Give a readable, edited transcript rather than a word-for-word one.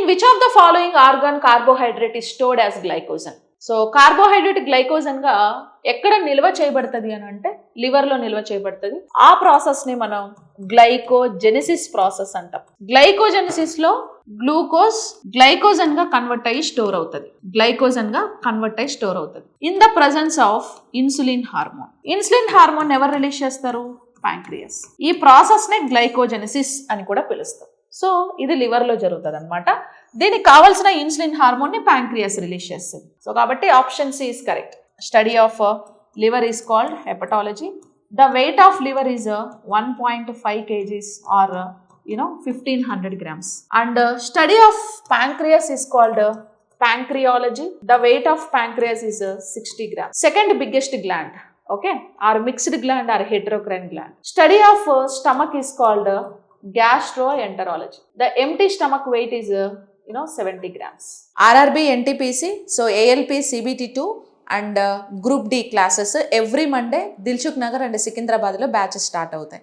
In which of the following organ carbohydrate is stored as glycogen? So carbohydrate glycogen గా ఎక్కడ నిల్వ చేయబడుతుంది అని అంటే లివర్ లో నిల్వ చేయబడుతుంది. ఆ ప్రాసెస్ ని మనం గ్లైకోజెనిసిస్ ప్రాసెస్ అంటాం. గ్లైకోజెనిసిస్ లో గ్లూకోజ్ గ్లైకోజన్ గా కన్వర్ట్ అయ్యి స్టోర్ అవుతుంది. In the presence of insulin hormone. Insulin hormone ఎవరు రిలీజ్ చేస్తారు? ప్యాంక్రియాస్. ఈ ప్రాసెస్ ని గ్లైకోజెనిసిస్ అని కూడా పిలుస్తారు. సో ఇది లివర్ లో జరుగుతుంది అనమాట. దీనికి కావాల్సిన ఇన్సులిన్ హార్మోన్ ని ప్యాంక్రియాస్ రిలీజ్ చేస్తుంది. సో కాబట్టి option C is correct. Study of liver is called hepatology. The weight of liver is 1.5 kgs or 1500 grams. And study of pancreas is called pancreology. The weight of pancreas is 60 grams. Second biggest gland, okay, or mixed gland or heterocrine gland. Study of stomach is called gastroenterology. The empty stomach weight is 70 grams. RRB, NTPC, so ALP, CBT2 and Group D classes every Monday Dilshuk Nagar and Secunderabad lo batches start అవుతాయి.